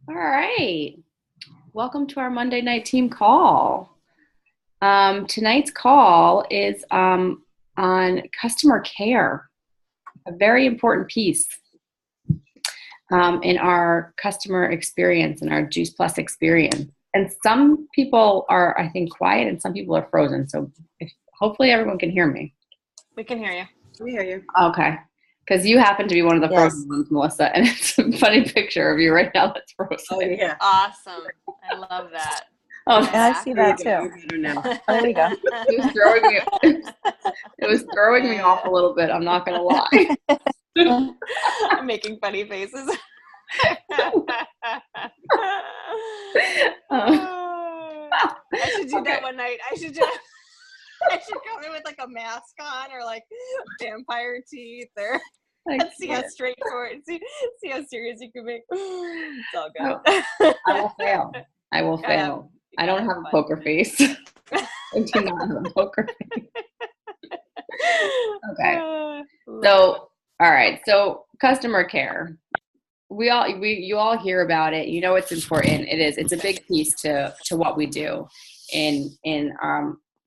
All right. Welcome to our Monday night team call. Tonight's call is on customer care, a very important piece in our customer experience and our Juice Plus experience. And some people are, I think, quiet and some people are frozen. So hopefully everyone can hear me. We can hear you. We hear you. Okay. Because you happen to be one of the Yes. frozen ones, Melissa, and it's a funny picture of you right now that's frozen. Oh, yeah. Awesome. I love that. Oh, Yeah, I see that too. Now. Oh, there you go. It was throwing me off a little bit. I'm not gonna lie. I'm making funny faces. I should do that one night. I should come in with like a mask on or like vampire teeth or see how straightforward, see how serious you can make. It's all good. I will fail. I will fail. I don't have a poker face. I do not have a poker face. Okay. So, all right. So, customer care. You all hear about it. You know it's important. It is. It's a big piece to what we do in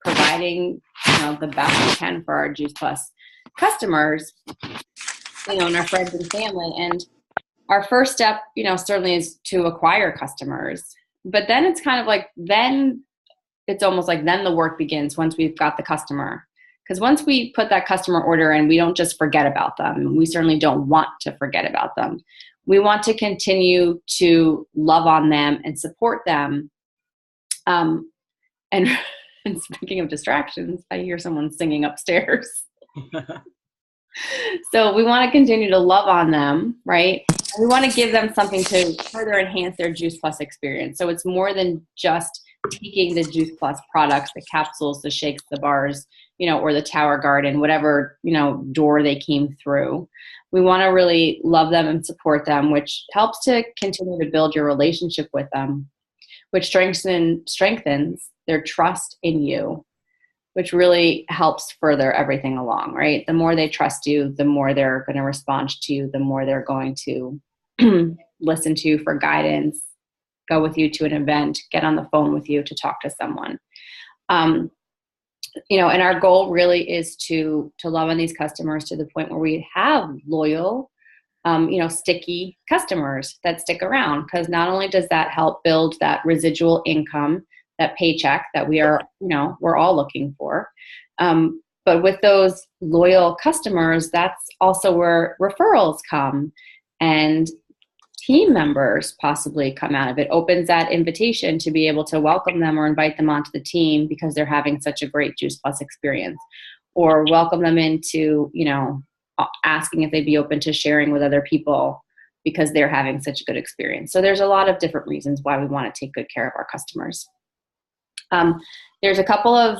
providing the best we can for our Juice Plus customers, and our friends and family. And our first step, certainly is to acquire customers. But then it's kind of like, then it's almost like then the work begins once we've got the customer. Because once we put that customer order in, we don't just forget about them. We certainly don't want to forget about them. We want to continue to love on them and support them. And speaking of distractions, I hear someone singing upstairs. So we want to continue to love on them, right? And we want to give them something to further enhance their Juice Plus experience. So it's more than just taking the Juice Plus products, the capsules, the shakes, the bars, or the Tower Garden, whatever, door they came through. We want to really love them and support them, which helps to continue to build your relationship with them, which strengthens their trust in you, which really helps further everything along, right? The more they trust you, the more they're going to respond to you, the more they're going to listen to you for guidance, go with you to an event, get on the phone with you to talk to someone. And our goal really is to love on these customers to the point where we have loyal, sticky customers that stick around. Because not only does that help build that residual income, that paycheck that we're all looking for. But with those loyal customers, that's also where referrals come and team members possibly come out of it. Opens that invitation to be able to welcome them or invite them onto the team because they're having such a great Juice Plus experience, or welcome them into, asking if they'd be open to sharing with other people because they're having such a good experience. So there's a lot of different reasons why we want to take good care of our customers. There's a couple of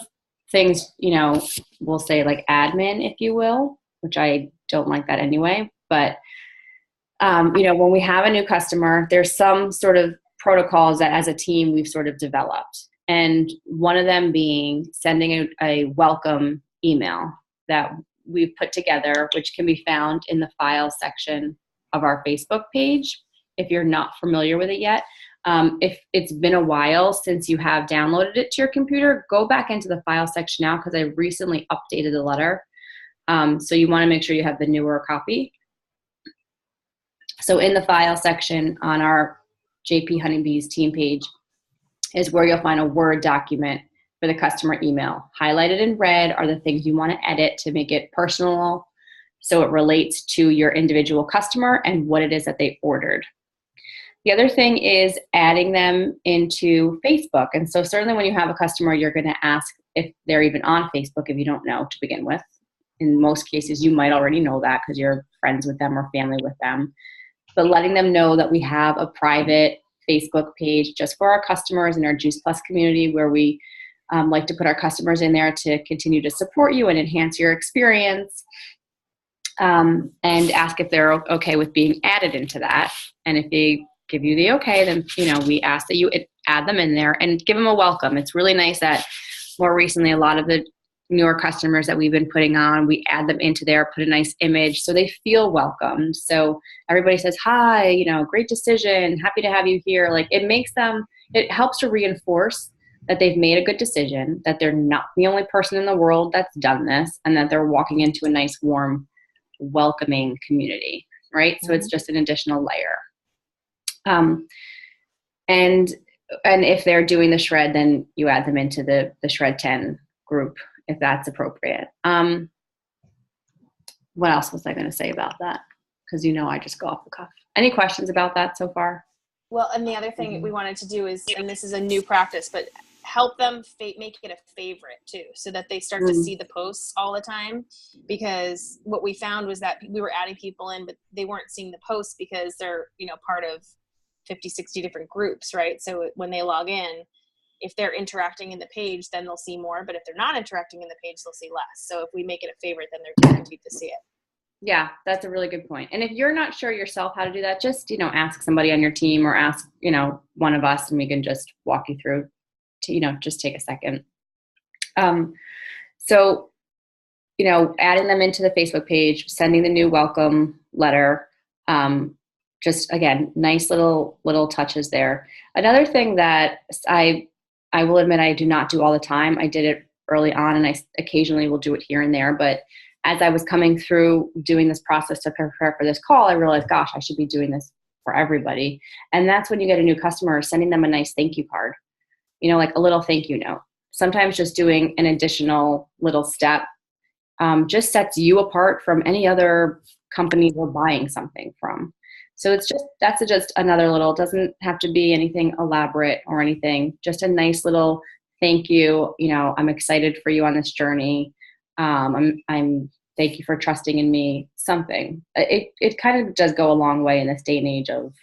things, we'll say like admin, if you will, which I don't like that anyway. But, when we have a new customer, there's some sort of protocols that as a team we've sort of developed. And one of them being sending a welcome email that we've put together, which can be found in the file section of our Facebook page. If you're not familiar with it yet, if it's been a while since you have downloaded it to your computer, go back into the file section now because I recently updated the letter. So you want to make sure you have the newer copy. So in the file section on our JP Honeybees team page is where you'll find a Word document for the customer email. Highlighted in red are the things you want to edit to make it personal so it relates to your individual customer and what it is that they ordered. The other thing is adding them into Facebook. And so certainly when you have a customer, you're going to ask if they're even on Facebook if you don't know to begin with. In most cases, you might already know that because you're friends with them or family with them. But letting them know that we have a private Facebook page just for our customers in our Juice Plus community where we like to put our customers in there to continue to support you and enhance your experience. And ask if they're okay with being added into that. And if they give you the okay, then, we ask that you add them in there and give them a welcome. It's really nice that more recently, a lot of the newer customers that we've been putting on, we add them into there, put a nice image so they feel welcomed. So everybody says, hi, great decision, happy to have you here. Like it helps to reinforce that they've made a good decision, that they're not the only person in the world that's done this, and that they're walking into a nice, warm, welcoming community, right? Mm-hmm. So it's just an additional layer. And if they're doing the shred, then you add them into the shred 10 group if that's appropriate. What else was I going to say about that? Because I just go off the cuff. Any questions about that so far? Well, and the other thing we wanted to do is, and this is a new practice, but help them make it a favorite too, so that they start to see the posts all the time. Because what we found was that we were adding people in, but they weren't seeing the posts because they're, part of 50, 60 different groups, right? So when they log in, if they're interacting in the page, then they'll see more. But if they're not interacting in the page, they'll see less. So if we make it a favorite, then they're guaranteed to see it. Yeah, that's a really good point. And if you're not sure yourself how to do that, just, ask somebody on your team or ask, one of us, and we can just walk you through to, just take a second. So, adding them into the Facebook page, sending the new welcome letter, just again, nice little touches there. Another thing that I will admit I do not do all the time. I did it early on, and I occasionally will do it here and there, but as I was coming through doing this process to prepare for this call, I realized, gosh, I should be doing this for everybody. And that's when you get a new customer, sending them a nice thank you card, like a little thank you note. Sometimes just doing an additional little step just sets you apart from any other company we're buying something from. So that's just another little, doesn't have to be anything elaborate or anything, just a nice little thank you. I'm excited for you on this journey. I'm thank you for trusting in me, something. It kind of does go a long way in this day and age of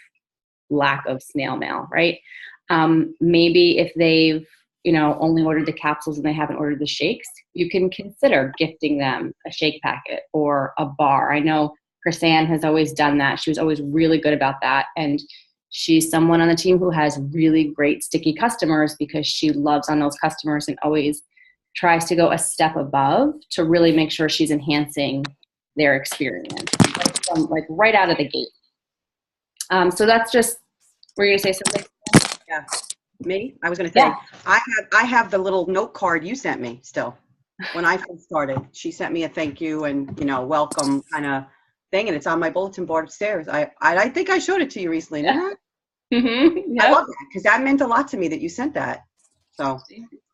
lack of snail mail, right? Maybe if they've, only ordered the capsules and they haven't ordered the shakes, you can consider gifting them a shake packet or a bar. I know Chrisanne has always done that. She was always really good about that. And she's someone on the team who has really great sticky customers because she loves on those customers and always tries to go a step above to really make sure she's enhancing their experience, like right out of the gate. So that's just, were you going to say something? Yeah. Me? I was going to say, yeah. I have the little note card you sent me still. When I first started, she sent me a thank you and, welcome kind of thing. And it's on my bulletin board upstairs. I think I showed it to you recently, didn't I? Mm-hmm. Yep. I love that because that meant a lot to me that you sent that. So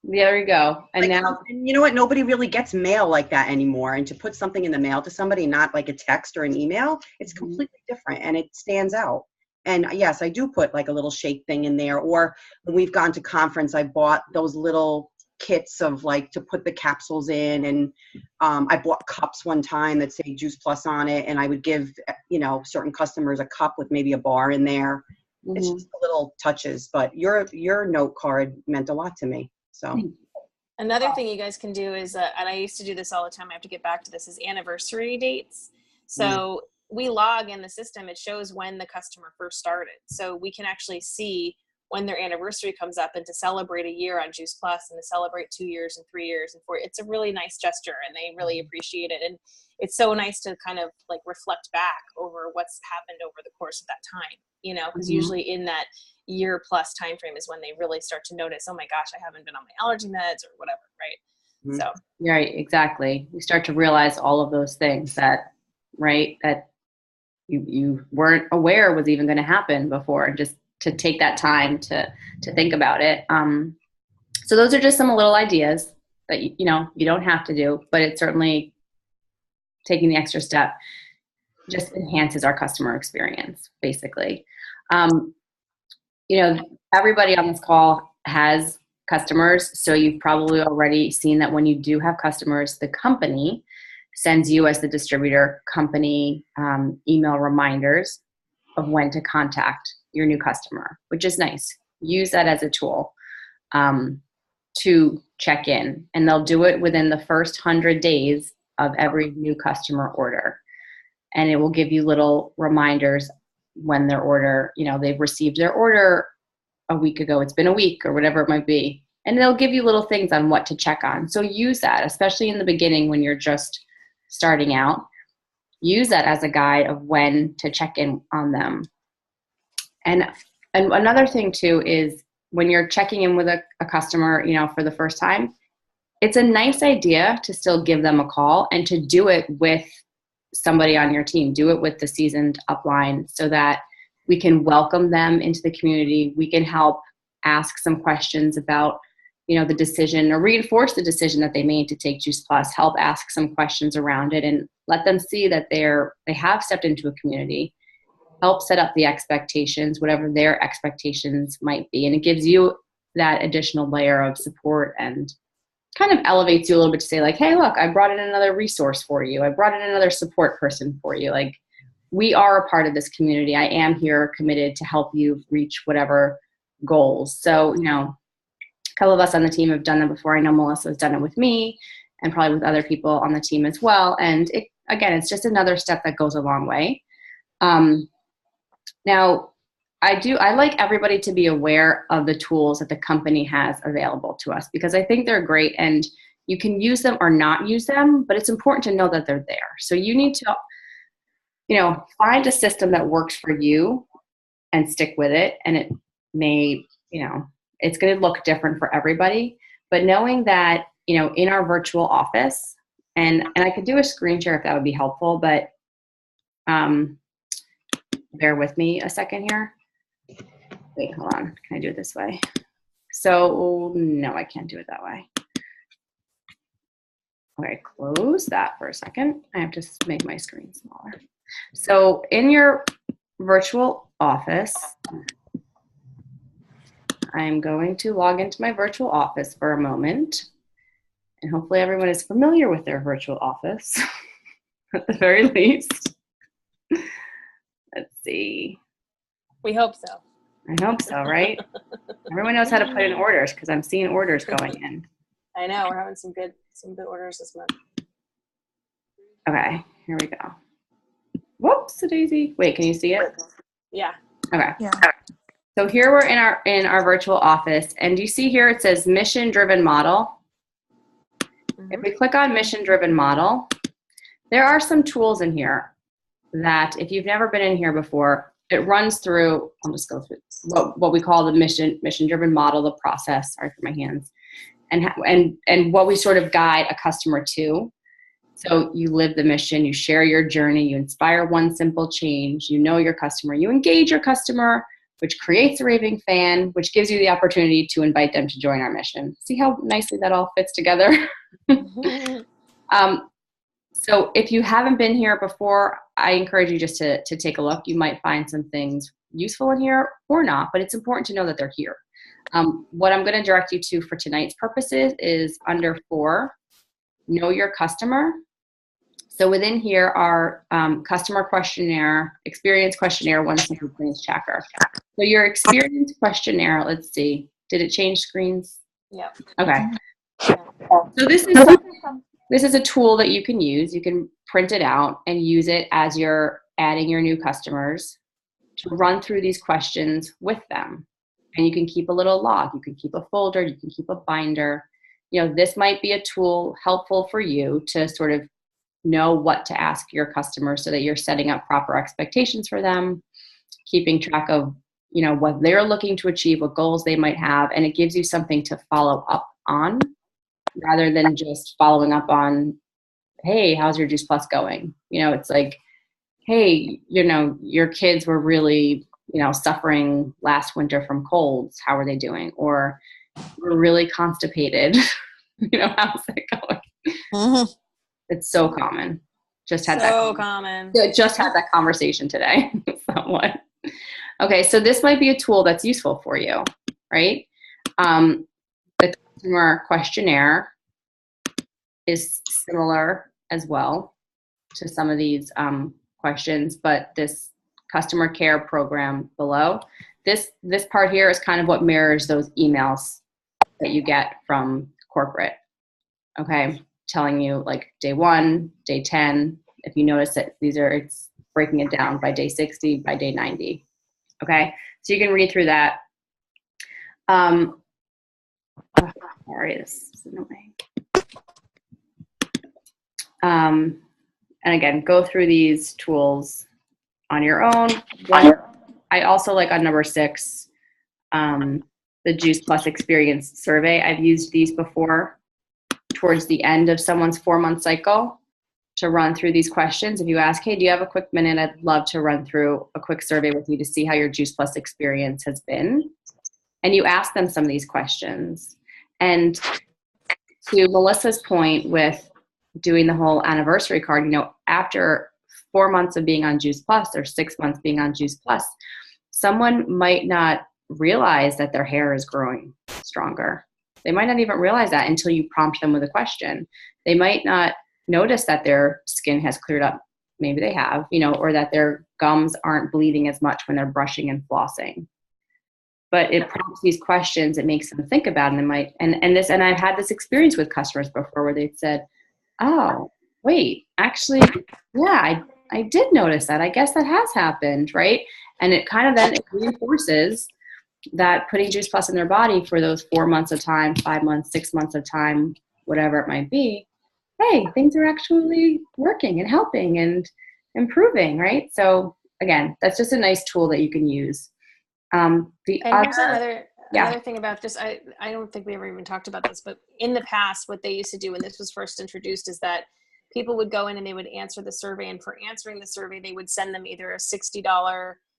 there we go. And now, and you know what? Nobody really gets mail like that anymore. And to put something in the mail to somebody, not like a text or an email, it's completely different and it stands out. And yes, I do put like a little shake thing in there. Or when we've gone to conference, I bought those little kits of like to put the capsules in. And I bought cups one time that say Juice Plus on it. And I would give, certain customers a cup with maybe a bar in there. Mm-hmm. It's just little touches. But your note card meant a lot to me. So another thing you guys can do is, and I used to do this all the time, I have to get back to this, is anniversary dates. So we log in the system, it shows when the customer first started. So we can actually see when their anniversary comes up, and to celebrate a year on Juice Plus and to celebrate 2 years and 3 years and 4, it's a really nice gesture and they really appreciate it. And it's so nice to kind of like reflect back over what's happened over the course of that time, because usually in that year plus time frame is when they really start to notice, oh my gosh, I haven't been on my allergy meds or whatever, right? So right, exactly. You start to realize all of those things that you weren't aware was even going to happen before, and just to take that time to think about it. So those are just some little ideas that you don't have to do, but it certainly, taking the extra step just enhances our customer experience, basically. Everybody on this call has customers, so you've probably already seen that when you do have customers, the company sends you as the distributor company email reminders of when to contact your new customer, which is nice. Use that as a tool to check in, and they'll do it within the first 100 days of every new customer order. And it will give you little reminders when their order, they've received their order a week ago, it's been a week or whatever it might be. And they'll give you little things on what to check on. So use that, especially in the beginning when you're just starting out. Use that as a guide of when to check in on them. And another thing too is when you're checking in with a customer, for the first time, it's a nice idea to still give them a call and to do it with somebody on your team. Do it with the seasoned upline so that we can welcome them into the community. We can help ask some questions about, the decision, or reinforce the decision that they made to take Juice Plus, help ask some questions around it and let them see that they have stepped into a community, help set up the expectations, whatever their expectations might be. And it gives you that additional layer of support and kind of elevates you a little bit to say like, hey, look, I brought in another resource for you. I brought in another support person for you. Like, we are a part of this community. I am here committed to help you reach whatever goals. So, a couple of us on the team have done that before. I know Melissa's done it with me and probably with other people on the team as well. And it's just another step that goes a long way. Now, I like everybody to be aware of the tools that the company has available to us, because I think they're great and you can use them or not use them, but it's important to know that they're there. So you need to, find a system that works for you and stick with it. And it may, it's going to look different for everybody, but knowing that, in our virtual office, and I could do a screen share if that would be helpful, but bear with me a second here. Wait, hold on. Can I do it this way? So no, I can't do it that way. Okay, close that for a second. I have to make my screen smaller. So in your virtual office, I'm going to log into my virtual office for a moment. And hopefully everyone is familiar with their virtual office at the very least. Let's see. We hope so. I hope so, right? Everyone knows how to put in orders because I'm seeing orders going in. I know, we're having some good orders this month. Okay, here we go. Whoops, a daisy. Wait, can you see it? Yeah. Okay. Yeah. So here we're in our virtual office, and you see here it says mission-driven model. Mm-hmm. If we click on mission-driven model, there are some tools in here that if you've never been in here before, it runs through, I'll just go through what we call the mission-driven model, the process, sorry for my hands, and what we sort of guide a customer to. So you live the mission, you share your journey, you inspire one simple change, you know your customer, you engage your customer, which creates a raving fan, which gives you the opportunity to invite them to join our mission. See how nicely that all fits together? So if you haven't been here before, I encourage you just to take a look. You might find some things useful in here or not, but it's important to know that they're here. What I'm going to direct you to for tonight's purposes is under 4, know your customer. So within here are customer questionnaire, experience questionnaire, one simple experience tracker. So your experience questionnaire, let's see, did it change screens? Yeah. Okay. Yeah. So this is a tool that you can use. You can print it out and use it as you're adding your new customers to run through these questions with them. And you can keep a little log. You can keep a folder. You can keep a binder. This might be a tool helpful for you to sort of know what to ask your customers so that you're setting up proper expectations for them, keeping track of, what they're looking to achieve, what goals they might have, and it gives you something to follow up on rather than just following up on, hey, how's your Juice Plus going? It's like, hey, your kids were really, suffering last winter from colds. How are they doing? Or we're really constipated. How's that going? Mm-hmm. It's so common. Just had common. Just had that conversation today. Somewhat. Okay, so this might be a tool that's useful for you, right? The customer questionnaire is similar as well to some of these questions, but this customer care program below, this part here is kind of what mirrors those emails that you get from corporate. Okay, telling you like day 1, day 10. If you notice that it's breaking it down by day 60, by day 90. Okay, so you can read through that. Sorry, this is annoying. And again, go through these tools on your own. I also like on number 6, the Juice Plus Experience Survey. I've used these before towards the end of someone's 4-month cycle to run through these questions. If you ask, hey, do you have a quick minute? I'd love to run through a quick survey with you to see how your Juice Plus experience has been. And you ask them some of these questions. And to Melissa's point with doing the whole anniversary card, you know, after 4 months of being on Juice Plus or 6 months being on Juice Plus, someone might not realize that their hair is growing stronger. They might not even realize that until you prompt them with a question. They might not notice that their skin has cleared up. Maybe they have, you know, or that their gums aren't bleeding as much when they're brushing and flossing. But it prompts these questions. It makes them think about it. And I've had this experience with customers before where they've said, oh, wait, actually, yeah, I did notice that. I guess that has happened, right? And it kind of then it reinforces that putting Juice Plus in their body for those 4 months of time, 5 months, 6 months of time, whatever it might be, hey, things are actually working and helping and improving, right? So again, that's just a nice tool that you can use. Here's another thing about this. I don't think we ever even talked about this, but in the past, what they used to do when this was first introduced is that people would go in and they would answer the survey, and for answering the survey, they would send them either a $60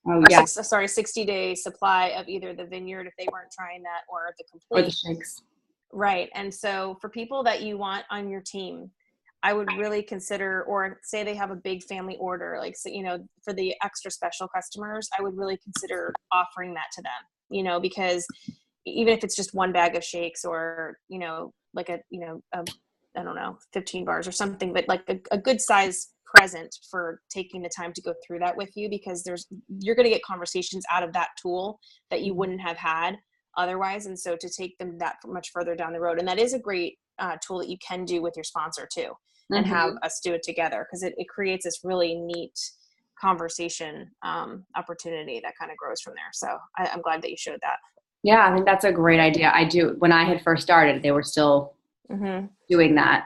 60-day supply of either the Vineyard if they weren't trying that, or the Complete. Or the shakes. Right. And so for people that you want on your team, I would really consider, or say they have a big family order, like, so, you know, for the extra special customers, I would really consider offering that to them, you know, because even if it's just 1 bag of shakes or, you know, like I don't know, 15 bars or something, but like a good size present for taking the time to go through that with you, because you're going to get conversations out of that tool that you wouldn't have had otherwise. And so to take them that much further down the road, and that is a great tool that you can do with your sponsor too, and have us do it together, because it creates this really neat conversation opportunity that kind of grows from there. So I'm glad that you showed that. Yeah, I think that's a great idea. When I had first started, they were still doing that,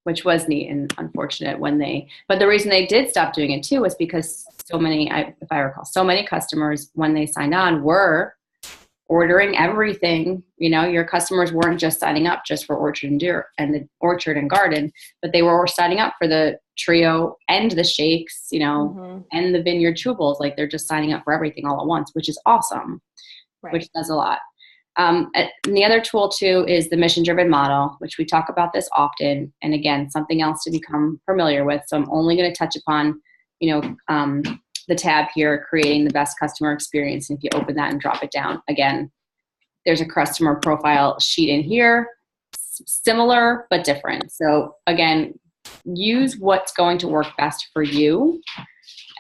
which was neat and unfortunate but the reason they did stop doing it too was because so many, if I recall, so many customers when they signed on were ordering everything. You know, your customers weren't just signing up just for Orchard and the Orchard and Garden, but they were signing up for the trio and the shakes, you know, and the Vineyard chewables. Like they're just signing up for everything all at once, which is awesome, which does a lot. And the other tool too is the mission-driven model, which we talk about this often. And again, something else to become familiar with. So I'm only going to touch upon, you know, the tab here, creating the best customer experience. And if you open that and drop it down, again, there's a customer profile sheet in here, similar but different. So again, use what's going to work best for you.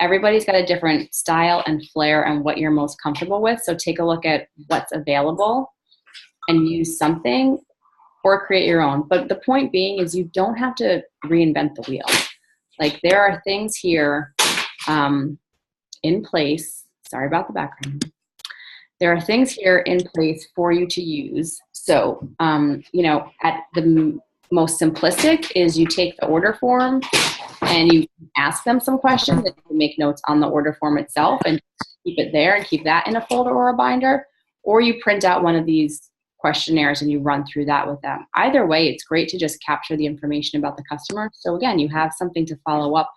Everybody's got a different style and flair and what you're most comfortable with. So take a look at what's available and use something or create your own. But the point being is you don't have to reinvent the wheel. Like there are things here in place. Sorry about the background. There are things here in place for you to use. So, you know, at the most simplistic is you take the order form and you ask them some questions, and you make notes on the order form itself and keep it there and keep that in a folder or a binder, or you print out one of these questionnaires and you run through that with them. Either way, it's great to just capture the information about the customer. So again, you have something to follow up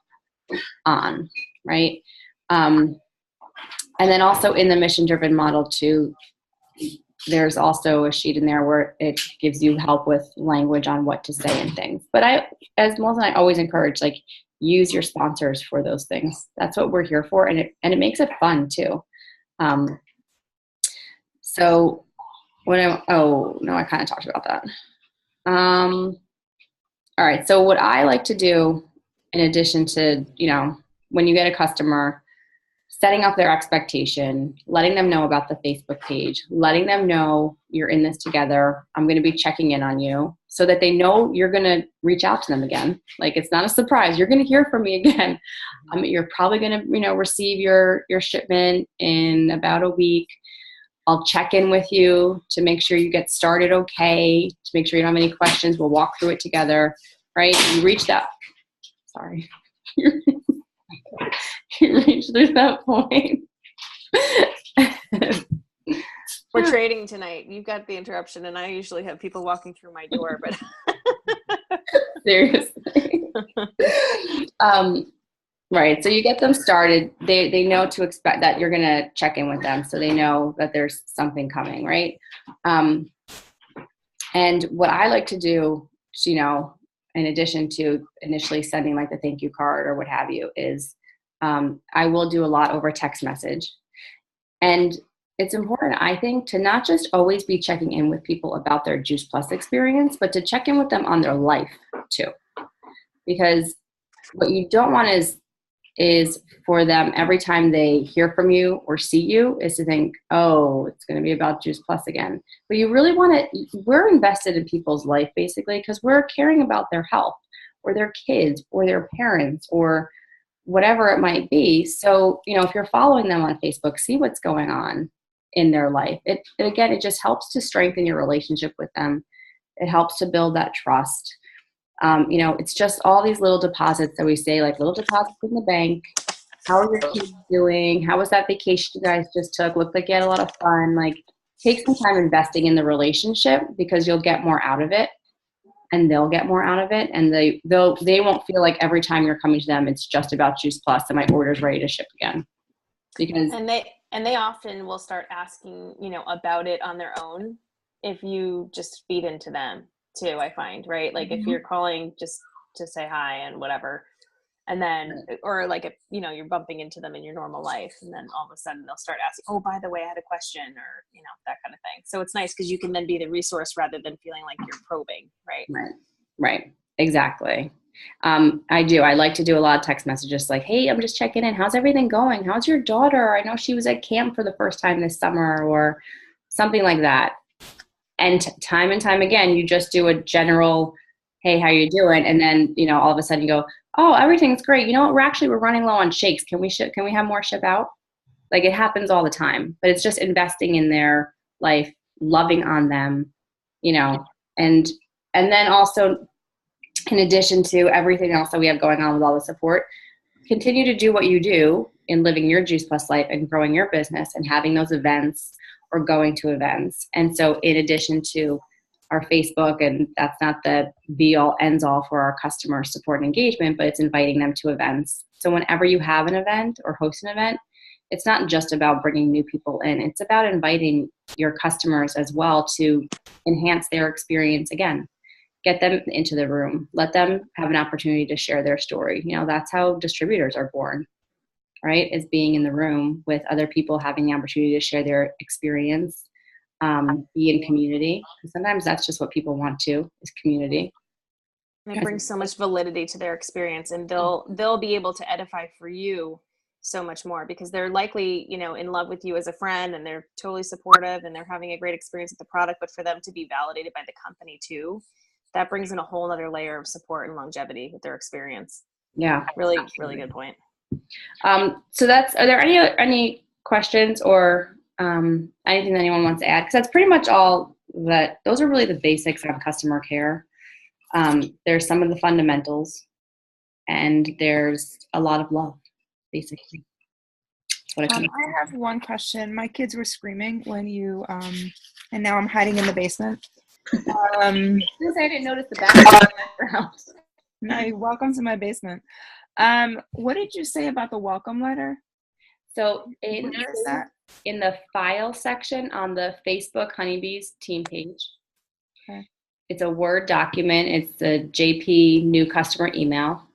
on, right? And then also in the mission-driven model too, there's also a sheet in there where it gives you help with language on what to say and things. But as Melissa and I always encourage, like, use your sponsors for those things. That's what we're here for, and it makes it fun too. So I kind of talked about that. All right. So what I like to do, in addition to, you know, when you get a customer, setting up their expectation, letting them know about the Facebook page, letting them know you're in this together. I'm going to be checking in on you so that they know you're going to reach out to them again. Like, it's not a surprise. You're going to hear from me again. You're probably going to, you know, receive your shipment in about a week. I'll check in with you to make sure you get started okay, to make sure you don't have any questions. We'll walk through it together, right? You reach that, sorry. You reach through that point. We're trading tonight. You've got the interruption, and I usually have people walking through my door, but seriously. Right. So you get them started. They know to expect that you're going to check in with them. So they know that there's something coming, right? And what I like to do, you know, in addition to initially sending like the thank you card or what have you, is I will do a lot over text message. And it's important, I think, to not just always be checking in with people about their Juice Plus experience, but to check in with them on their life too. Because what you don't want is for them every time they hear from you or see you is to think, oh, it's going to be about Juice Plus again. But you really want to, we're invested in people's life basically because we're caring about their health or their kids or their parents or whatever it might be. So, you know, if you're following them on Facebook, see what's going on in their life. It just helps to strengthen your relationship with them. It helps to build that trust. You know, it's just all these little deposits that we say, like little deposits in the bank. How are your kids doing? How was that vacation you guys just took? Looked like you had a lot of fun. Like, take some time investing in the relationship because you'll get more out of it, and they'll get more out of it, and they won't feel like every time you're coming to them, it's just about Juice Plus and my order's ready to ship again. Because and they often will start asking, you know, about it on their own if you just feed into them too, I find, right? Like if you're calling just to say hi and whatever, and then, or like if, you know, you're bumping into them in your normal life and then all of a sudden they'll start asking, oh, by the way, I had a question, or, you know, that kind of thing. So it's nice because you can then be the resource rather than feeling like you're probing, right? Right. Exactly. I like to do a lot of text messages like, hey, I'm just checking in. How's everything going? How's your daughter? I know she was at camp for the first time this summer, or something like that. And time and time again, you just do a general, hey, how you doing? And then, you know, all of a sudden you go, oh, everything's great. You know what? We're running low on shakes. Can we have more ship out? Like, it happens all the time, but it's just investing in their life, loving on them, you know, and then also, in addition to everything else that we have going on with all the support, continue to do what you do in living your Juice Plus life and growing your business and having those events or going to events. And so in addition to our Facebook, and that's not the be all ends all for our customer support and engagement, but it's inviting them to events. So whenever you have an event or host an event, it's not just about bringing new people in. It's about inviting your customers as well to enhance their experience again. Get them into the room. Let them have an opportunity to share their story. You know, that's how distributors are born, right? Is being in the room with other people, having the opportunity to share their experience, be in community. Sometimes that's just what people want to, is community. And it brings so much validity to their experience, and they'll be able to edify for you so much more because they're likely, you know, in love with you as a friend, and they're totally supportive and they're having a great experience with the product. But for them to be validated by the company too, that brings in a whole other layer of support and longevity with their experience. Yeah. Really, absolutely. really good point. So are there any questions or anything that anyone wants to add? Because that's pretty much all those are really the basics on customer care. There's some of the fundamentals, and there's a lot of love, basically. I have one question. My kids were screaming when you, and now I'm hiding in the basement. I didn't notice the background. No, welcome to my basement. What did you say about the welcome letter? So in the file section on the Facebook Honeybees team page, okay. It's a Word document. It's the JP new customer email.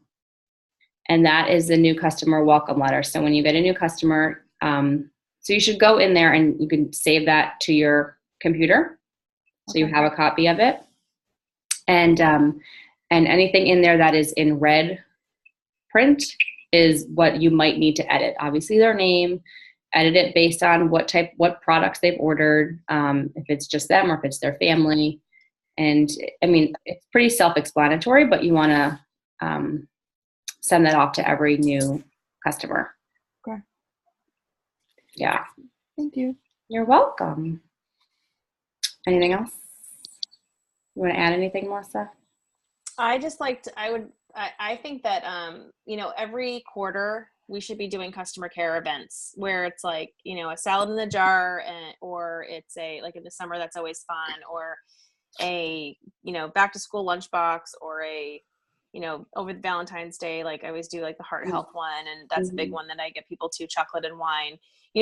And that is the new customer welcome letter. So when you get a new customer, so you should go in there and you can save that to your computer. So you have a copy of it. And anything in there that is in red print is what you might need to edit. Obviously their name, edit it based on what products they've ordered, if it's just them or if it's their family. And I mean, it's pretty self-explanatory, but you want to send that off to every new customer. Okay. Yeah. Thank you. You're welcome. Anything else? You want to add anything, Melissa? I think that, every quarter we should be doing customer care events where it's like, a salad in the jar, or it's like in the summer, that's always fun, or a, back to school lunchbox, or over the Valentine's Day, like I always do like the heart health one. And that's a big one that I get people to, chocolate and wine,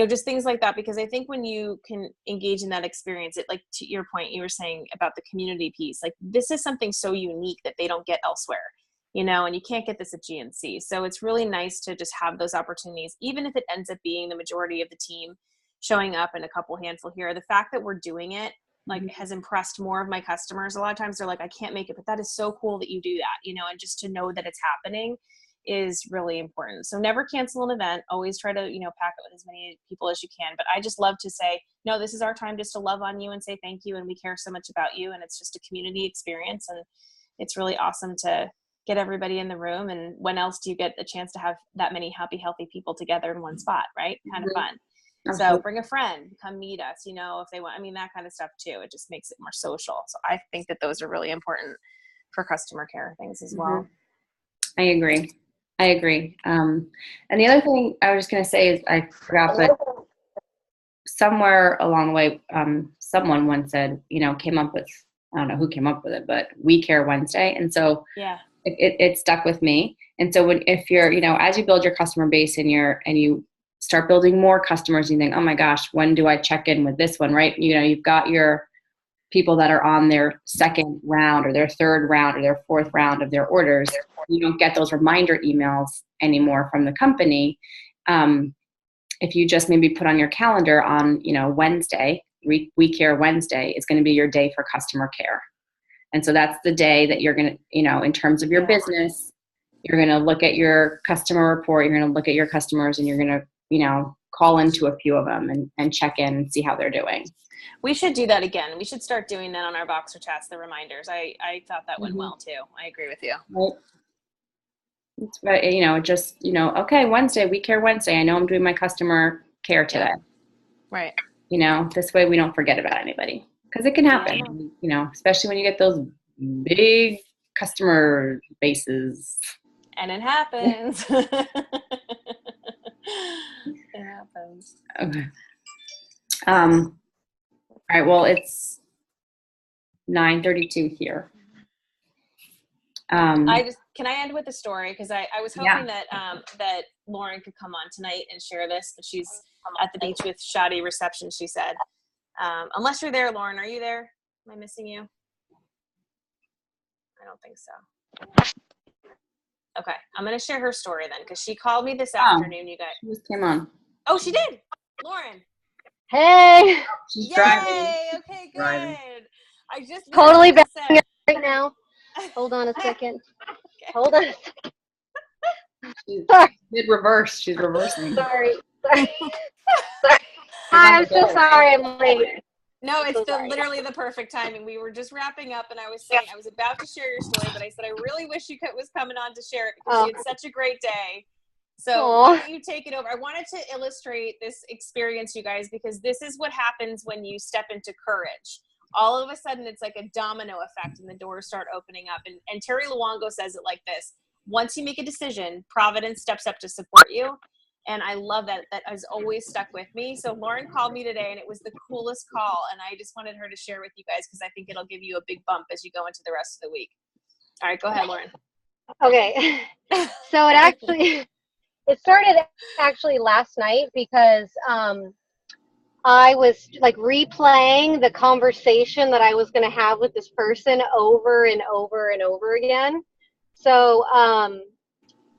just things like that. Because I think when you can engage in that experience, it, like to your point, you were saying about the community piece, like this is something so unique that they don't get elsewhere, and you can't get this at GNC. So it's really nice to just have those opportunities, even if it ends up being the majority of the team showing up and a couple handful here. The fact that we're doing it like has impressed more of my customers. A lot of times they're like, I can't make it, but that is so cool that you do that, and just to know that it's happening is really important. So never cancel an event. Always try to, pack it with as many people as you can. But I just love to say, no, this is our time just to love on you and say thank you. And we care so much about you. And it's just a community experience. And it's really awesome to get everybody in the room. And when else do you get a chance to have that many happy, healthy people together in one spot, right? Kind of fun. Absolutely. So bring a friend, come meet us, if they want, that kind of stuff too. It just makes it more social. So I think that those are really important for customer care things as well. I agree. And the other thing I was going to say is I forgot, but somewhere along the way, someone once said, came up with, I don't know who came up with it, but We Care Wednesday. And so it stuck with me. And so if you're, as you build your customer base and you start building more customers, you think, oh my gosh, when do I check in with this one, right? You've got your people that are on their second round or their third round or their fourth round of their orders. You don't get those reminder emails anymore from the company. If you just maybe put on your calendar on, Wednesday, We Care Wednesday is going to be your day for customer care. And so that's the day that you're going to, in terms of your business, you're going to look at your customer report, you're going to look at your customers, and you're going to, call into a few of them and check in and see how they're doing. We should do that again. We should start doing that on our Boxer chats, the reminders. I thought that went well too. I agree with you. Right. It's right. Just, okay, Wednesday, We Care Wednesday. I know I'm doing my customer care today. Right. This way we don't forget about anybody, because it can happen, especially when you get those big customer bases. And it happens. It happens. Okay. All right. Well, it's 9:32 here. Can I end with a story? Because I was hoping that that Lauren could come on tonight and share this, but she's at the beach with shoddy reception, she said. Unless you're there, Lauren, are you there? Am I missing you? I don't think so. Okay, I'm going to share her story then, because she called me this afternoon, you guys. She just came on. Oh, she did? Lauren. Hey. She's Yay! driving. Okay, good. Driving. I just Totally back right now. Hold on a second. Okay. Hold on a second. Sorry. Mid-reverse. She's reversing. Sorry. I'm so sorry I'm late. No, it's literally the perfect timing. We were just wrapping up, and I was saying I was about to share your story, but I said I really wish you was coming on to share it, because you had such a great day. So why don't you take it over? I wanted to illustrate this experience, you guys, because this is what happens when you step into courage. All of a sudden, it's like a domino effect, and the doors start opening up. And Terry Luongo says it like this: once you make a decision, Providence steps up to support you. And I love that. That has always stuck with me. So Lauren called me today, and it was the coolest call. And I just wanted her to share with you guys, because I think it'll give you a big bump as you go into the rest of the week. All right, go ahead, Lauren. Okay. So it started actually last night, because I was like replaying the conversation that I was going to have with this person over and over and over again. So I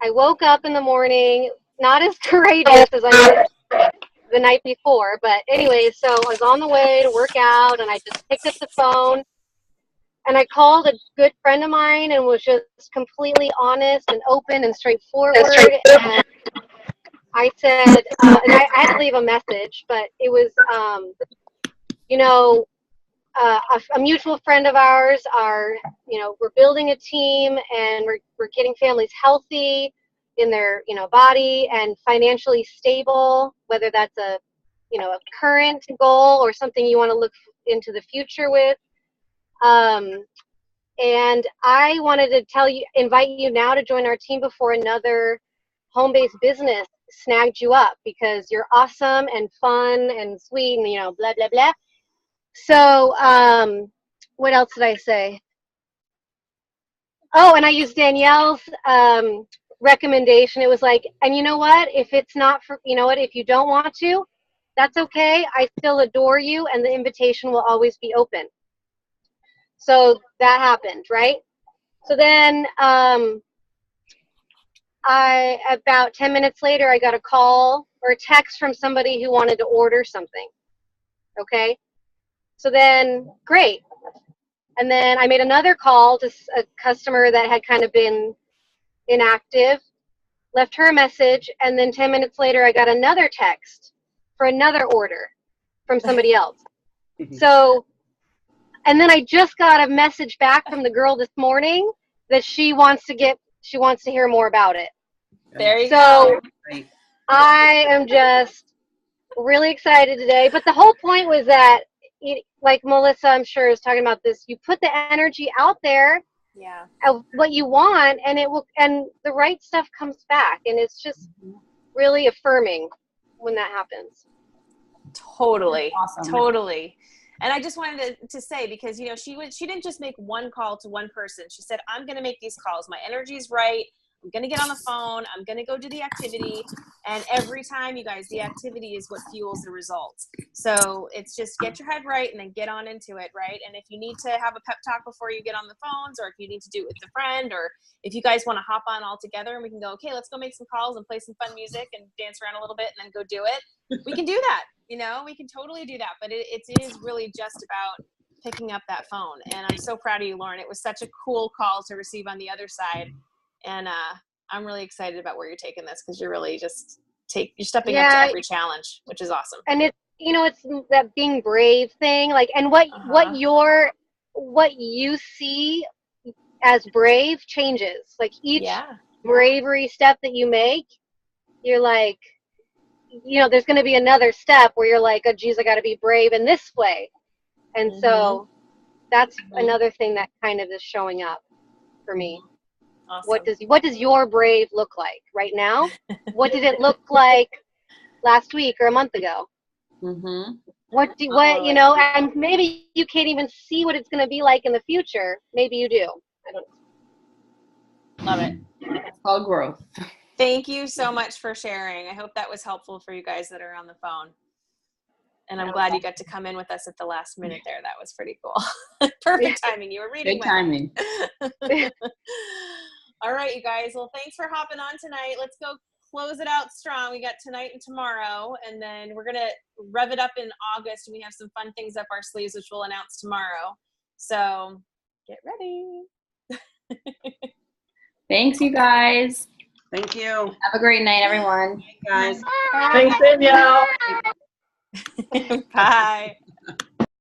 woke up in the morning, not as courageous as I was the night before, but anyway, so I was on the way to work out, and I just picked up the phone, and I called a good friend of mine and was just completely honest and open and straightforward. And I said, and I had to leave a message, but it was, a mutual friend of ours we're building a team, and we're getting families healthy in their, body, and financially stable, whether that's a a current goal or something you want to look into the future with. And I wanted to invite you now to join our team before another home-based business snagged you up, because you're awesome and fun and sweet and, blah, blah, blah. So what else did I say? Oh, and I used Danielle's recommendation. It was like, and you know what? If it's not for, if you don't want to, that's okay. I still adore you, and the invitation will always be open. So that happened, right? So then about 10 minutes later, I got a call or a text from somebody who wanted to order something. Okay? So then, great. And then I made another call to a customer that had kind of been inactive, left her a message, and then 10 minutes later, I got another text for another order from somebody else. So, and then I just got a message back from the girl this morning that she wants to hear more about it. There you go. So I am just really excited today. But the whole point was that, like Melissa, I'm sure, is talking about this. You put the energy out there of what you want, and and the right stuff comes back, and it's just really affirming when that happens. Totally. Awesome. Totally. And I just wanted to say, because, she didn't just make one call to one person. She said, I'm going to make these calls. My energy's right. I'm going to get on the phone. I'm going to go do the activity. And every time, you guys, the activity is what fuels the results. So it's just get your head right and then get on into it, right? And if you need to have a pep talk before you get on the phones, or if you need to do it with a friend, or if you guys want to hop on all together and we can go, okay, let's go make some calls and play some fun music and dance around a little bit and then go do it. We can do that. We can totally do that. But it is really just about picking up that phone. And I'm so proud of you, Lauren. It was such a cool call to receive on the other side. And I'm really excited about where you're taking this, because you're really you're stepping up to every challenge, which is awesome. And it's that being brave thing, like, and what you see as brave changes. Like each bravery step that you make, you're like, there's going to be another step where you're like, oh geez, I got to be brave in this way. And so that's another thing that kind of is showing up for me. Awesome. What does your brave look like right now? What did it look like last week or a month ago? And maybe you can't even see what it's going to be like in the future. Maybe you do. I don't know. Love it. It's called growth. Thank you so much for sharing. I hope that was helpful for you guys that are on the phone. And I'm glad you got to come in with us at the last minute there. That was pretty cool. Perfect timing. You were reading. Good timing. All right, you guys. Well, thanks for hopping on tonight. Let's go close it out strong. We got tonight and tomorrow, and then we're going to rev it up in August, and we have some fun things up our sleeves, which we'll announce tomorrow. So get ready. Thanks, you guys. Thank you. Have a great night, everyone. Guys. Thanks, Danielle. Bye.